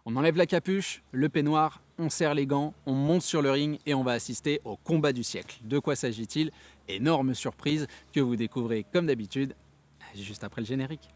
On enlève la capuche, le peignoir, on serre les gants, on monte sur le ring et on va assister au combat du siècle. De quoi s'agit-il? Énorme surprise que vous découvrez comme d'habitude juste après le générique.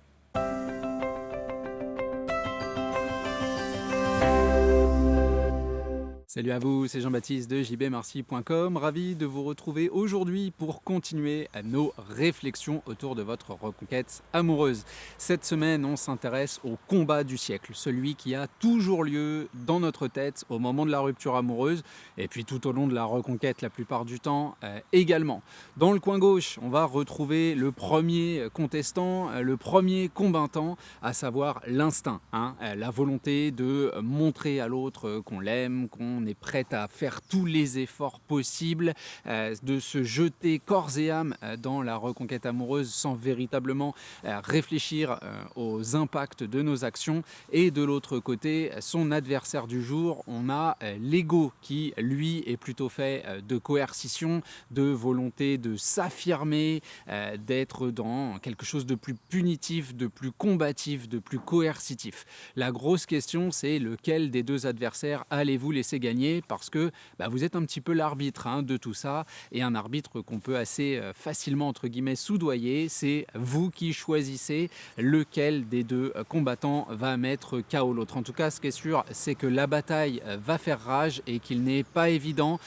Salut à vous, c'est Jean-Baptiste de jbmarcy.com, ravi de vous retrouver aujourd'hui pour continuer à nos réflexions autour de votre reconquête amoureuse. Cette semaine, on s'intéresse au combat du siècle, celui qui a toujours lieu dans notre tête au moment de la rupture amoureuse et puis tout au long de la reconquête la plupart du temps également. Dans le coin gauche, on va retrouver le premier contestant, le premier combattant, à savoir l'instinct, la volonté de montrer à l'autre qu'on l'aime, qu'on est prête à faire tous les efforts possibles, de se jeter corps et âme dans la reconquête amoureuse sans véritablement réfléchir aux impacts de nos actions. Et de l'autre côté, son adversaire du jour, on a l'ego qui, lui, est plutôt fait de coercition, de volonté de s'affirmer, d'être dans quelque chose de plus punitif, de plus combatif, de plus coercitif. La grosse question, c'est lequel des deux adversaires allez-vous laisser gagner, parce que vous êtes un petit peu l'arbitre de tout ça, et un arbitre qu'on peut assez facilement entre guillemets soudoyer. C'est vous qui choisissez lequel des deux combattants va mettre KO l'autre. En tout cas, ce qui est sûr, c'est que la bataille va faire rage et qu'il n'est pas évident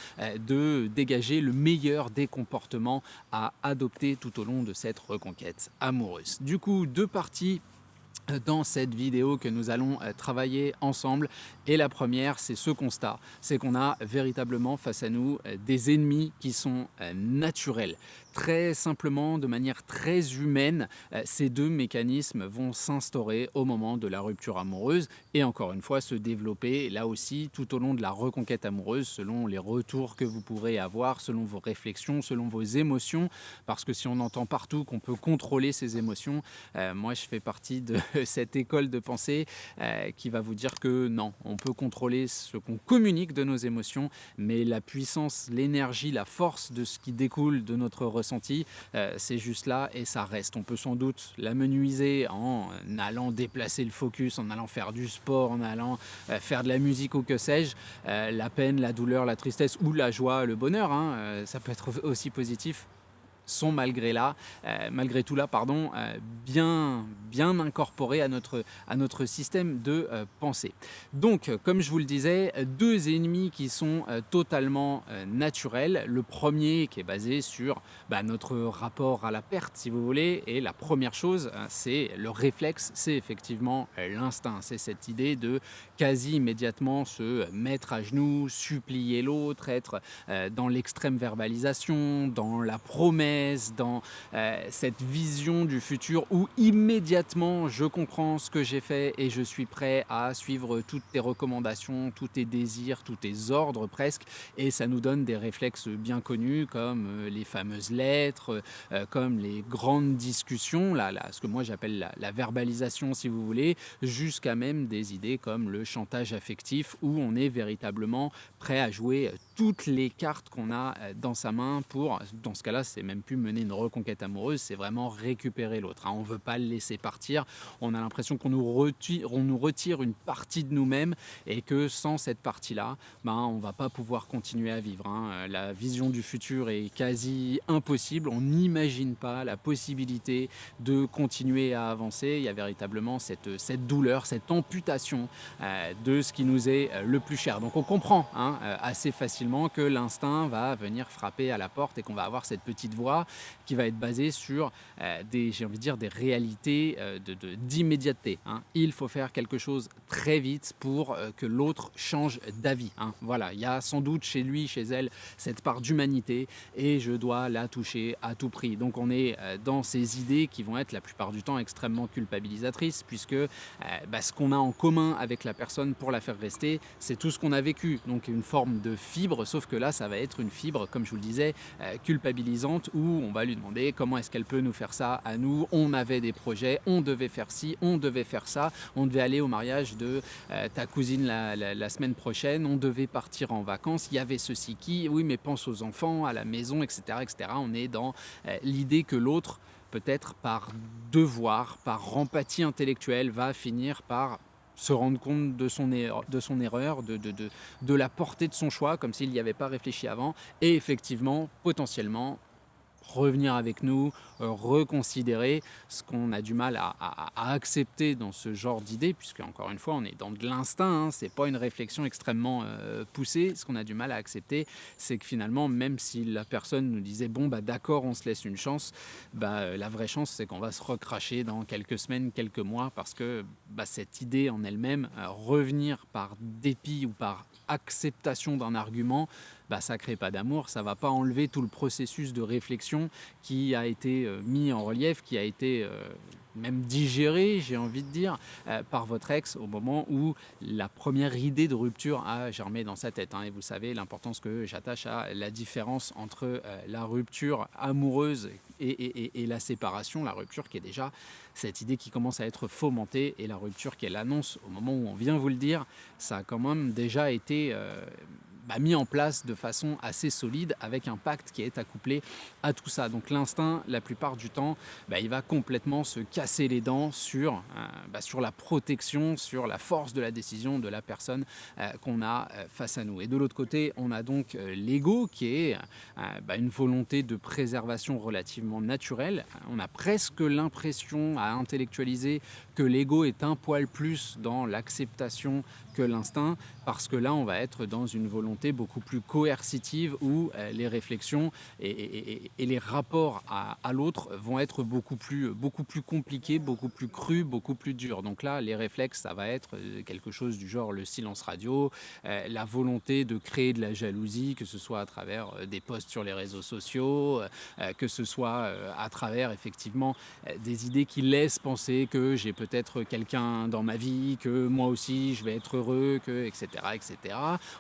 de dégager le meilleur des comportements à adopter tout au long de cette reconquête amoureuse. Du coup, deux parties dans cette vidéo que nous allons travailler ensemble. Et la première, c'est ce constat, c'est qu'on a véritablement face à nous des ennemis qui sont naturels. Très simplement, de manière très humaine, ces deux mécanismes vont s'instaurer au moment de la rupture amoureuse et encore une fois se développer là aussi tout au long de la reconquête amoureuse, selon les retours que vous pourrez avoir, selon vos réflexions, selon vos émotions, parce que si on entend partout qu'on peut contrôler ses émotions, moi je fais partie de cette école de pensée qui va vous dire que non, on peut contrôler ce qu'on communique de nos émotions, mais la puissance, l'énergie, la force de ce qui découle de notre ressenti, c'est juste là et ça reste. On peut sans doute l'amenuiser en allant déplacer le focus, en allant faire du sport, en allant faire de la musique ou que sais-je. La peine, la douleur, la tristesse ou la joie, le bonheur, ça peut être aussi positif, sont malgré tout là, bien incorporés à notre système de pensée. Donc, comme je vous le disais, deux ennemis qui sont totalement naturels. Le premier qui est basé sur notre rapport à la perte, si vous voulez, et la première chose, c'est le réflexe, c'est effectivement l'instinct. C'est cette idée de quasi immédiatement se mettre à genoux, supplier l'autre, être dans l'extrême verbalisation, dans la promesse, dans cette vision du futur où immédiatement je comprends ce que j'ai fait et je suis prêt à suivre toutes tes recommandations, tous tes désirs, tous tes ordres presque, et ça nous donne des réflexes bien connus comme les fameuses lettres, comme les grandes discussions, ce que moi j'appelle la verbalisation si vous voulez, jusqu'à même des idées comme le chantage affectif où on est véritablement prêt à jouer toutes les cartes qu'on a dans sa main pour, dans ce cas-là, c'est même plus mener une reconquête amoureuse, c'est vraiment récupérer l'autre. On ne veut pas le laisser partir, on a l'impression qu'on nous retire une partie de nous-mêmes et que sans cette partie-là, on ne va pas pouvoir continuer à vivre. La vision du futur est quasi impossible, on n'imagine pas la possibilité de continuer à avancer. Il y a véritablement cette douleur, cette amputation de ce qui nous est le plus cher. Donc on comprend assez facilement que l'instinct va venir frapper à la porte et qu'on va avoir cette petite voix qui va être basée sur des réalités d'immédiateté. Il faut faire quelque chose très vite pour que l'autre change d'avis. Voilà, il y a sans doute chez lui, chez elle, cette part d'humanité et je dois la toucher à tout prix. Donc on est dans ces idées qui vont être la plupart du temps extrêmement culpabilisatrices, puisque ce qu'on a en commun avec la personne pour la faire rester, c'est tout ce qu'on a vécu. Donc une forme de fibre, sauf que là ça va être une fibre, comme je vous le disais, culpabilisante, où on va lui demander comment est-ce qu'elle peut nous faire ça à nous. On avait des projets, on devait faire ci, on devait faire ça, on devait aller au mariage de ta cousine la semaine prochaine, on devait partir en vacances, il y avait ceci qui, oui mais pense aux enfants, à la maison, etc. etc. On est dans l'idée que l'autre, peut-être par devoir, par empathie intellectuelle, va finir par se rendre compte de son erreur, de la portée de son choix, comme s'il n'y avait pas réfléchi avant, et effectivement, potentiellement, revenir avec nous, reconsidérer ce qu'on a du mal à accepter dans ce genre d'idée, puisque encore une fois, on est dans de l'instinct, hein, c'est pas une réflexion extrêmement poussée. Ce qu'on a du mal à accepter, c'est que finalement, même si la personne nous disait bon bah d'accord, on se laisse une chance, la vraie chance c'est qu'on va se recracher dans quelques semaines, quelques mois, parce que cette idée en elle-même, revenir par dépit ou par acceptation d'un argument, ça ne crée pas d'amour, ça ne va pas enlever tout le processus de réflexion qui a été mis en relief, qui a été même digéré, j'ai envie de dire, par votre ex au moment où la première idée de rupture a germé dans sa tête. Hein. Et vous savez l'importance que j'attache à la différence entre la rupture amoureuse et la séparation, la rupture qui est déjà cette idée qui commence à être fomentée, et la rupture qui est l'annonce au moment où on vient vous le dire, ça a quand même déjà été mis en place de façon assez solide, avec un pacte qui est accouplé à tout ça. Donc l'instinct, la plupart du temps, il va complètement se casser les dents sur la protection, sur la force de la décision de la personne qu'on a face à nous. Et de l'autre côté, on a donc l'ego, qui est une volonté de préservation relativement naturelle. On a presque l'impression à intellectualiser que l'ego est un poil plus dans l'acceptation que l'instinct, parce que là on va être dans une volonté beaucoup plus coercitive, où les réflexions et les rapports à l'autre vont être beaucoup plus compliqués, beaucoup plus crus, beaucoup plus durs. Donc là les réflexes, ça va être quelque chose du genre le silence radio, la volonté de créer de la jalousie, que ce soit à travers des posts sur les réseaux sociaux, que ce soit à travers effectivement des idées qui laissent penser que j'ai peut-être quelqu'un dans ma vie, que moi aussi je vais être heureux, que etc. etc.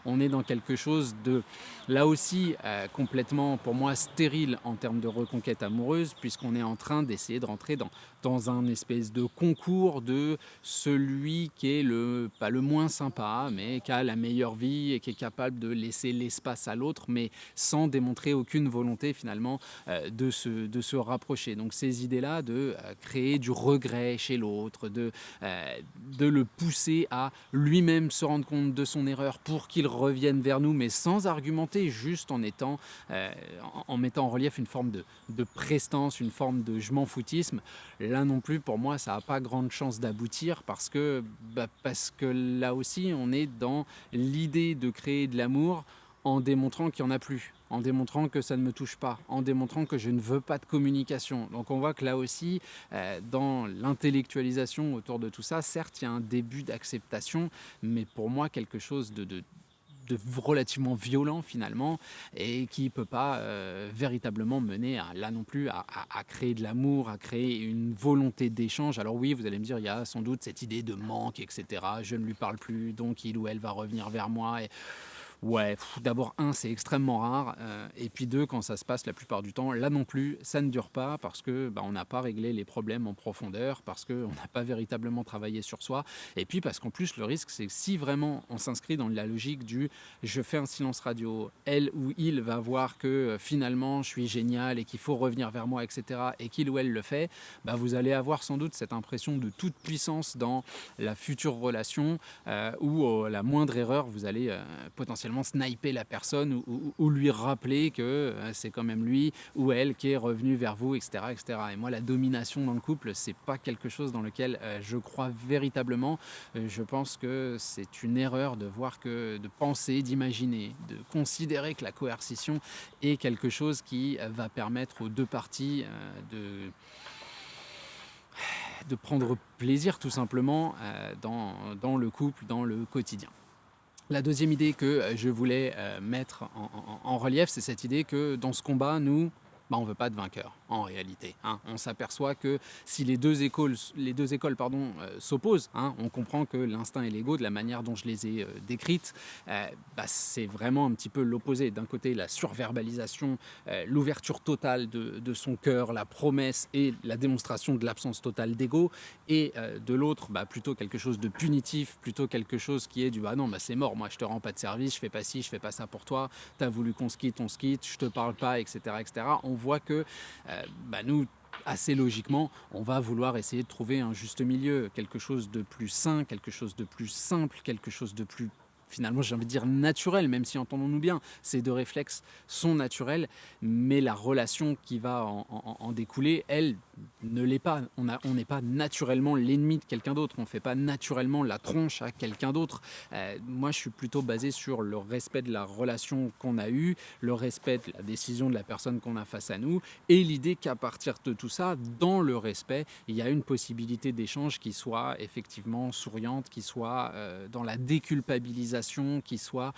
On est dans quelque chose de, là aussi, complètement pour moi stérile en termes de reconquête amoureuse, puisqu'on est en train d'essayer de rentrer dans un espèce de concours de celui qui est pas le moins sympa, mais qui a la meilleure vie et qui est capable de laisser l'espace à l'autre, mais sans démontrer aucune volonté finalement de se rapprocher. Donc ces idées-là de créer du regret chez l'autre, de le pousser à lui-même se rendre compte de son erreur pour qu'il revienne vers nous, mais sans argumenter, juste en mettant en relief une forme de prestance, une forme de je m'en foutisme. Là non plus, pour moi, ça n'a pas grande chance d'aboutir, parce que là aussi, on est dans l'idée de créer de l'amour en démontrant qu'il n'y en a plus, en démontrant que ça ne me touche pas, en démontrant que je ne veux pas de communication. Donc on voit que là aussi, dans l'intellectualisation autour de tout ça, certes, il y a un début d'acceptation, mais pour moi, quelque chose de relativement violent finalement, et qui ne peut pas véritablement mener là non plus à créer de l'amour, à créer une volonté d'échange. Alors oui, vous allez me dire, il y a sans doute cette idée de manque, etc. Je ne lui parle plus, donc il ou elle va revenir vers moi. Et ouais, d'abord, c'est extrêmement rare. Et puis deux, quand ça se passe la plupart du temps, là non plus, ça ne dure pas, parce que on n'a pas réglé les problèmes en profondeur, parce qu'on n'a pas véritablement travaillé sur soi. Et puis parce qu'en plus, le risque, c'est que si vraiment on s'inscrit dans la logique du je fais un silence radio, elle ou il va voir que finalement je suis génial et qu'il faut revenir vers moi, etc., et qu'il ou elle le fait, vous allez avoir sans doute cette impression de toute puissance dans la future relation, où la moindre erreur, vous allez potentiellement sniper la personne, ou lui rappeler que c'est quand même lui ou elle qui est revenu vers vous, etc., etc. Et moi, la domination dans le couple, c'est pas quelque chose dans lequel je crois véritablement. Je pense que c'est une erreur de penser, d'imaginer, de considérer que la coercition est quelque chose qui va permettre aux deux parties de prendre plaisir tout simplement dans le couple, dans le quotidien. La deuxième idée que je voulais mettre en relief, c'est cette idée que dans ce combat, nous, on ne veut pas de vainqueur, en réalité. Hein. On s'aperçoit que si les deux écoles s'opposent, hein, on comprend que l'instinct et l'ego, de la manière dont je les ai décrites, c'est vraiment un petit peu l'opposé. D'un côté, la surverbalisation, l'ouverture totale de son cœur, la promesse et la démonstration de l'absence totale d'ego, et de l'autre, plutôt quelque chose de punitif, plutôt quelque chose qui est du non, c'est mort, moi je te rends pas de service, je fais pas ci, je fais pas ça pour toi, t'as voulu qu'on se quitte, on se quitte, je te parle pas, etc., etc. On voit que nous, assez logiquement, on va vouloir essayer de trouver un juste milieu, quelque chose de plus sain, quelque chose de plus simple, quelque chose de plus, finalement, j'ai envie de dire naturel, même si, entendons-nous bien, ces deux réflexes sont naturels, mais la relation qui va en découler, elle, ne l'est pas. On n'est pas naturellement l'ennemi de quelqu'un d'autre, on ne fait pas naturellement la tronche à quelqu'un d'autre. Moi, je suis plutôt basé sur le respect de la relation qu'on a eue, le respect de la décision de la personne qu'on a face à nous, et l'idée qu'à partir de tout ça, dans le respect, il y a une possibilité d'échange qui soit effectivement souriante, qui soit dans la déculpabilisation, qui soit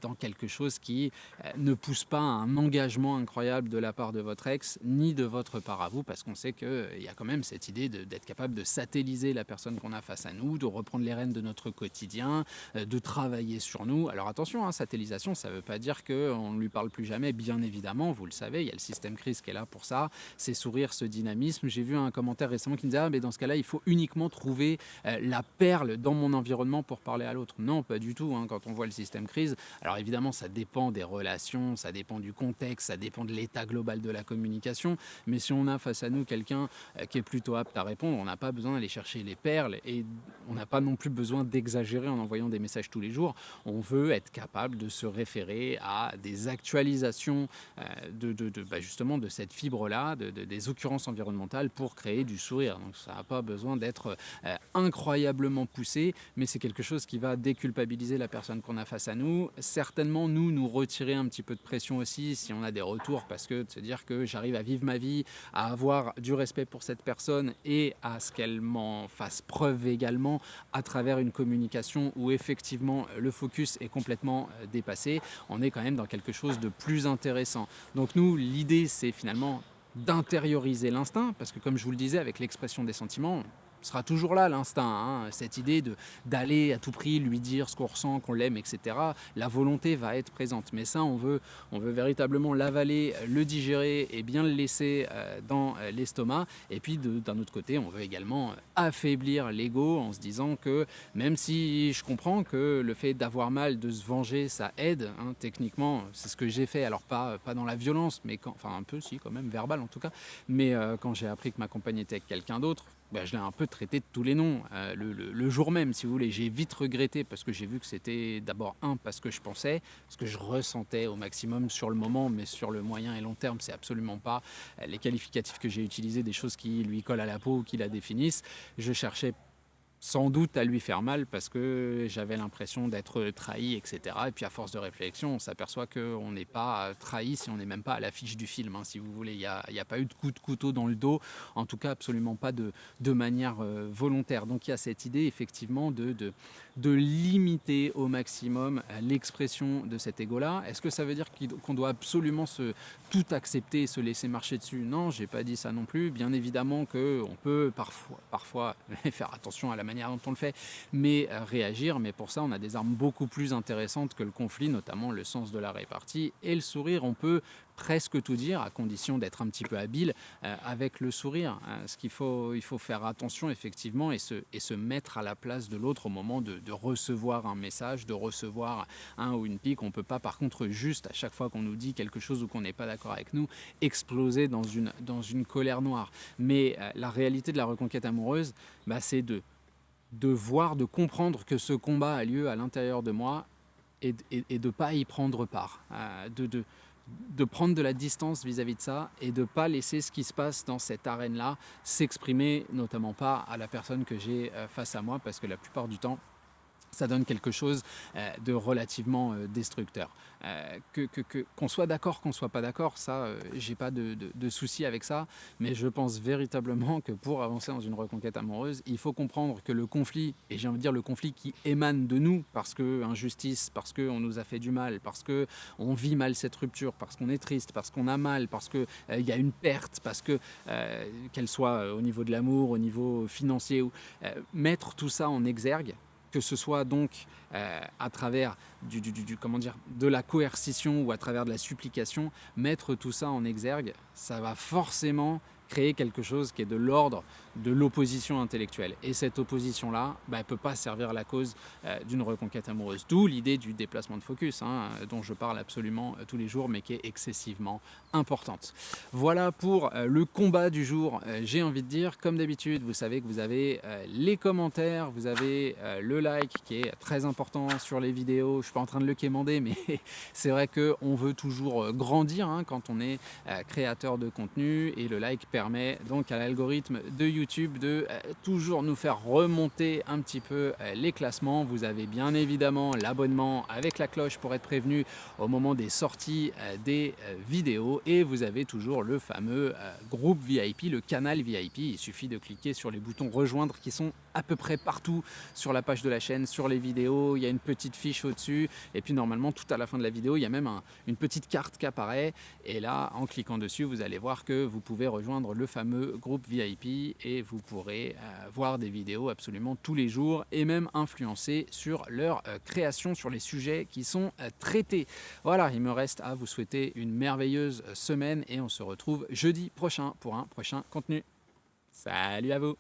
dans quelque chose qui ne pousse pas à un engagement incroyable de la part de votre ex, ni de votre part à vous, parce qu'on sait qu'il y a quand même cette idée d'être capable de satelliser la personne qu'on a face à nous, de reprendre les rênes de notre quotidien, de travailler sur nous. Alors attention, hein, satellisation, ça ne veut pas dire qu'on ne lui parle plus jamais, bien évidemment, vous le savez, il y a le système crise qui est là pour ça, c'est sourire, ce dynamisme. J'ai vu un commentaire récemment qui me disait « Ah, mais dans ce cas-là, il faut uniquement trouver la perle dans mon environnement pour parler à l'autre ». Non, pas du tout, hein, quand on voit le système crise. Alors évidemment, ça dépend des relations, ça dépend du contexte, ça dépend de l'état global de la communication, mais si on a face à nous quelqu'un qui est plutôt apte à répondre, on n'a pas besoin d'aller chercher les perles et on n'a pas non plus besoin d'exagérer en envoyant des messages tous les jours. On veut être capable de se référer à des actualisations justement de cette fibre-là, des occurrences environnementales pour créer du sourire. Donc ça n'a pas besoin d'être incroyablement poussé, mais c'est quelque chose qui va déculpabiliser la personne qu'on a face à nous. Certainement, nous retirer un petit peu de pression aussi si on a des retours, parce que de se dire que j'arrive à vivre ma vie, à avoir du respect pour cette personne et à ce qu'elle m'en fasse preuve également à travers une communication où effectivement le focus est complètement dépassé, on est quand même dans quelque chose de plus intéressant. Donc nous, l'idée, c'est finalement d'intérioriser l'instinct, parce que comme je vous le disais, avec l'expression des sentiments, sera toujours là l'instinct, hein, cette idée d'aller à tout prix lui dire ce qu'on ressent, qu'on l'aime, etc. La volonté va être présente, mais ça on veut véritablement l'avaler, le digérer et bien le laisser dans l'estomac. Et puis d'un autre côté, on veut également affaiblir l'ego en se disant que même si je comprends que le fait d'avoir mal, de se venger, ça aide, hein, techniquement, c'est ce que j'ai fait, alors pas dans la violence, mais enfin un peu si quand même, verbal en tout cas, mais quand j'ai appris que ma compagne était avec quelqu'un d'autre, je l'ai un peu traité de tous les noms. Le jour même, si vous voulez, j'ai vite regretté parce que j'ai vu que c'était d'abord parce que je pensais, ce que je ressentais au maximum sur le moment, mais sur le moyen et long terme, c'est absolument pas les qualificatifs que j'ai utilisés, des choses qui lui collent à la peau ou qui la définissent. Je cherchais sans doute à lui faire mal parce que j'avais l'impression d'être trahi, etc. Et puis à force de réflexion, on s'aperçoit qu'on n'est pas trahi si on n'est même pas à l'affiche du film, hein, si vous voulez. Il n'y a pas eu de coup de couteau dans le dos, en tout cas absolument pas de manière volontaire. Donc il y a cette idée effectivement de limiter au maximum l'expression de cet ego-là. Est-ce que ça veut dire qu'on doit absolument tout accepter et se laisser marcher dessus? Non, j'ai pas dit ça non plus. Bien évidemment qu'on peut parfois faire attention à la manière dont on le fait, mais réagir. Mais pour ça, on a des armes beaucoup plus intéressantes que le conflit, notamment le sens de la répartie et le sourire. On peut presque tout dire, à condition d'être un petit peu habile avec le sourire. Il faut faire attention effectivement et se mettre à la place de l'autre au moment de recevoir un message, de recevoir un ou une pique. On ne peut pas par contre juste à chaque fois qu'on nous dit quelque chose ou qu'on n'est pas d'accord avec nous, exploser dans une colère noire. Mais la réalité de la reconquête amoureuse, c'est de voir, de comprendre que ce combat a lieu à l'intérieur de moi et de ne pas y prendre part, de prendre de la distance vis-à-vis de ça et de ne pas laisser ce qui se passe dans cette arène-là s'exprimer, notamment pas à la personne que j'ai face à moi, parce que la plupart du temps, ça donne quelque chose de relativement destructeur. Qu'on soit d'accord, qu'on soit pas d'accord, ça, j'ai pas de souci avec ça, mais je pense véritablement que pour avancer dans une reconquête amoureuse, il faut comprendre que le conflit, et j'ai envie de dire le conflit qui émane de nous, parce que injustice, parce qu'on nous a fait du mal, parce qu'on vit mal cette rupture, parce qu'on est triste, parce qu'on a mal, parce qu'il y a une perte, parce que qu'elle soit au niveau de l'amour, au niveau financier, mettre tout ça en exergue, que ce soit donc à travers de la coercition ou à travers de la supplication, mettre tout ça en exergue, ça va forcément créer quelque chose qui est de l'ordre de l'opposition intellectuelle. Et cette opposition-là, elle ne peut pas servir la cause d'une reconquête amoureuse. D'où l'idée du déplacement de focus, dont je parle absolument tous les jours, mais qui est excessivement importante. Voilà pour le combat du jour, j'ai envie de dire. Comme d'habitude, vous savez que vous avez les commentaires, vous avez le like qui est très important sur les vidéos. Je ne suis pas en train de le quémander, mais c'est vrai qu'on veut toujours grandir quand on est créateur de contenu, et le like permet donc à l'algorithme de YouTube de toujours nous faire remonter un petit peu les classements. Vous avez bien évidemment l'abonnement avec la cloche pour être prévenu au moment des sorties des vidéos, et vous avez toujours le fameux groupe VIP, le canal VIP. Il suffit de cliquer sur les boutons rejoindre qui sont à peu près partout sur la page de la chaîne, sur les vidéos. Il y a une petite fiche au-dessus, et puis normalement tout à la fin de la vidéo il y a même une petite carte qui apparaît, et là en cliquant dessus vous allez voir que vous pouvez rejoindre le fameux groupe VIP, et vous pourrez voir des vidéos absolument tous les jours, et même influencer sur leur création, sur les sujets qui sont traités. Voilà, il me reste à vous souhaiter une merveilleuse semaine, et on se retrouve jeudi prochain pour un prochain contenu. Salut à vous!